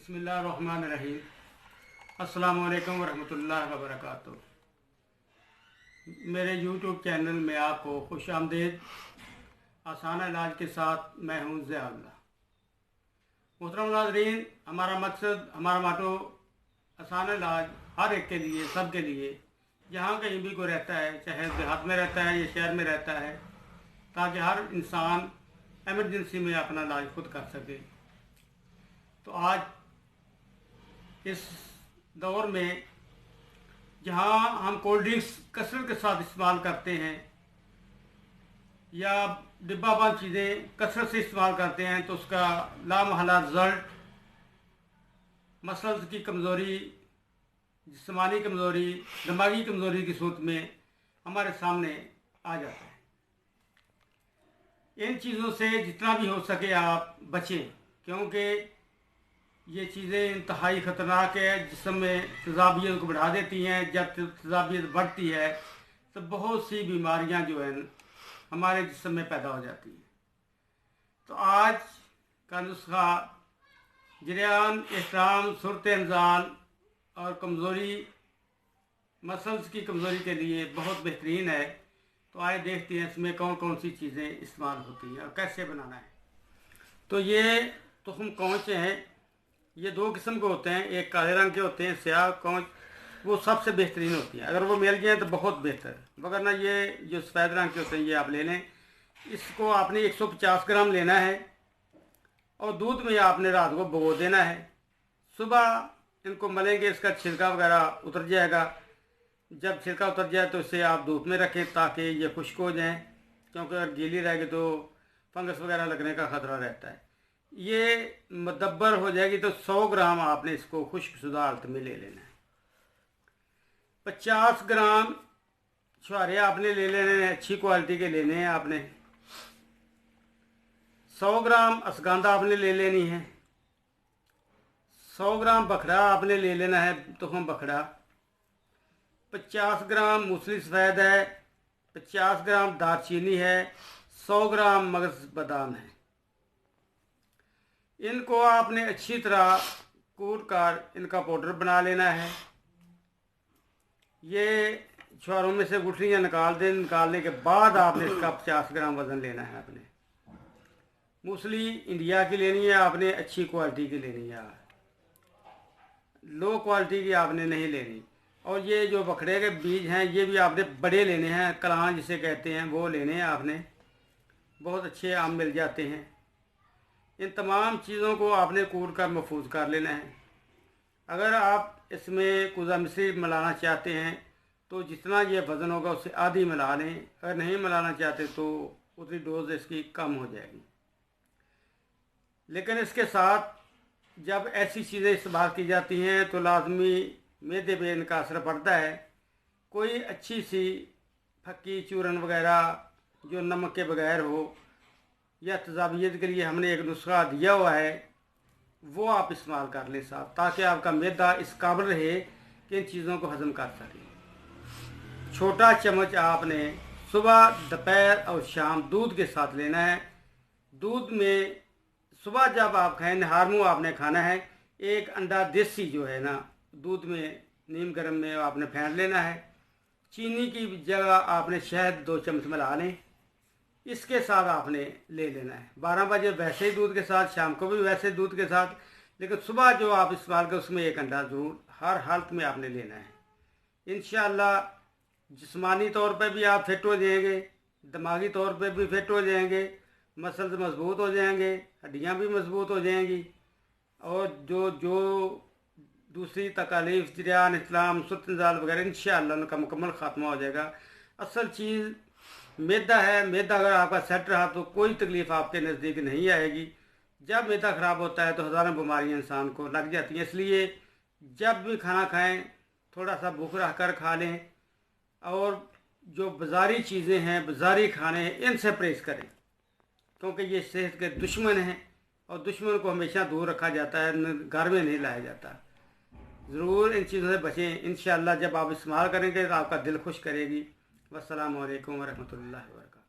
बिस्मिल्लाहिर्रहमानिर्रहीम। अस्सलामु अलैकुम वरहमतुल्लाहि वबरकातुहू। मेरे यूट्यूब चैनल में आपको खुश आमदीद। आसान इलाज के साथ मैं हूँ ज़ियाउल्लाह। मोहतरम नाज़रीन, हमारा मकसद, हमारा मोटो आसान इलाज हर एक के लिए, सब के लिए, जहाँ कहीं भी कोई रहता है, चाहे देहात में रहता है या शहर में रहता है, ताकि हर इंसान एमरजेंसी में अपना इलाज खुद कर सके। तो आज इस दौर में जहाँ हम कोल्ड ड्रिंक्स कसरत के साथ इस्तेमाल करते हैं या डिब्बा बंद चीज़ें कसरत से इस्तेमाल करते हैं, तो उसका लामहला रिज़ल्ट मसल्स की कमज़ोरी, जिस्मानी कमज़ोरी, दिमागी कमज़ोरी की सूरत में हमारे सामने आ जाता है। इन चीज़ों से जितना भी हो सके आप बचें, क्योंकि ये चीज़ें इंतहाई ख़तरनाक है। जिस्म में तेज़ाबियत को बढ़ा देती हैं। जब तेज़ाबियत बढ़ती है तो बहुत सी बीमारियां जो हैं हमारे जिस्म में पैदा हो जाती हैं। तो आज का नुस्खा जरियान एहतराम सूरत इंजाल और कमज़ोरी, मसल्स की कमज़ोरी के लिए बहुत बेहतरीन है। तो आए देखते हैं इसमें कौन कौन सी चीज़ें इस्तेमाल होती हैं और कैसे बनाना है। तो ये तुखम कौच हैं, ये दो किस्म के होते हैं। एक काले रंग के होते हैं, स्याह कौच, वो सबसे बेहतरीन होती हैं। अगर वो मिल जाए तो बहुत बेहतर, मगर ना ये जो सफ़ेद रंग के होते हैं ये आप ले लें। इसको आपने 150 ग्राम लेना है और दूध में आपने रात को भिगो देना है। सुबह इनको मलेंगे, इसका छिलका वगैरह उतर जाएगा। जब छिलका उतर जाए तो इसे आप धूप में रखें ताकि ये खुश्क हो जाएँ, क्योंकि अगर गीली रहेगी तो फंगस वगैरह लगने का ख़तरा रहता है। ये मदब्बर हो जाएगी तो 100 ग्राम आपने इसको खुश्कशुदा हालत में ले लेना है। 50 ग्राम छुहारे आपने ले लेने हैं, अच्छी क्वालिटी के लेने हैं आपने। 100 ग्राम असगंधा आपने ले लेनी है। 100 ग्राम बखड़ा आपने ले लेना है, तुखम बखड़ा। 50 ग्राम मूसली सफ़ेद है। 50 ग्राम दालचीनी है। 100 ग्राम मगज़ बादाम है। इनको आपने अच्छी तरह कूट कर इनका पाउडर बना लेना है। ये छुहारों में से गुठलियाँ निकाल दें। निकालने के बाद आपने इसका 50 ग्राम वज़न लेना है। आपने मूसली इंडिया की लेनी है, आपने अच्छी क्वालिटी की लेनी है, लो क्वालिटी की आपने नहीं लेनी। और ये जो बखड़े के बीज हैं ये भी आपने बड़े लेने हैं, कलां जिसे कहते हैं, वो लेने हैं आपने। बहुत अच्छे आम मिल जाते हैं। इन तमाम चीज़ों को आपने कूट कर महफूज कर लेना है। अगर आप इसमें कुज़ा मिश्री मिलाना चाहते हैं तो जितना ये वज़न होगा उससे आधी मिला लें। अगर नहीं मिलाना चाहते तो उतनी डोज इसकी कम हो जाएगी। लेकिन इसके साथ जब ऐसी चीज़ें इस्तेमाल की जाती हैं तो लाजमी मैदे पे इनका असर पड़ता है। कोई अच्छी सी फक्की चूरन वगैरह जो नमक के बगैर हो, या तेज़ाबियत के लिए हमने एक नुस्खा दिया हुआ है, वो आप इस्तेमाल कर लें साथ, ताकि आपका मैदा इस काबिल रहे कि इन चीज़ों को हज़म कर सकें। छोटा चम्मच आपने सुबह, दोपहर और शाम दूध के साथ लेना है। दूध में सुबह जब आप खाएं, नहार मुँह आपने खाना है। एक अंडा देसी जो है ना, दूध में नीम गर्म में आपने फेंट लेना है। चीनी की जगह आपने शहद 2 चम्मच मिला लें। इसके साथ आपने ले लेना है 12 बजे वैसे ही दूध के साथ, शाम को भी वैसे दूध के साथ। लेकिन सुबह जो आप इस्तेमाल करें उसमें एक अंडा ज़रूर हर हालत में आपने लेना है। इंशाअल्लाह जिस्मानी तौर पर भी आप फिट हो जाएंगे, दिमागी तौर पर भी फिट हो जाएंगे, मसल्स मजबूत हो जाएंगे, हड्डियाँ भी मजबूत हो जाएंगी। और जो जो दूसरी तकालीफ, जरियान इस्लाम, सूरत इंजाल वगैरह, इंशाअल्लाह उनका मुकम्मल ख़ात्मा हो जाएगा। असल चीज़ मैदा है। मैदा अगर आपका सेट रहा तो कोई तकलीफ़ आपके नज़दीक नहीं आएगी। जब मैदा ख़राब होता है तो हज़ारों बीमारियाँ इंसान को लग जाती हैं। इसलिए जब भी खाना खाएं थोड़ा सा भूख रख कर खा लें, और जो बाज़ारी चीज़ें हैं, बाज़ारी खाने हैं, इनसे परहेज़ करें, क्योंकि ये सेहत के दुश्मन हैं और दुश्मन को हमेशा दूर रखा जाता है, घर में नहीं लाया जाता। ज़रूर इन चीज़ों से बचें। इंशाअल्लाह जब आप इस्तेमाल करेंगे तो आपका दिल खुश करेगी। वस्सलामु अलैकुम वरहमतुल्लाहि वबरकातुहू।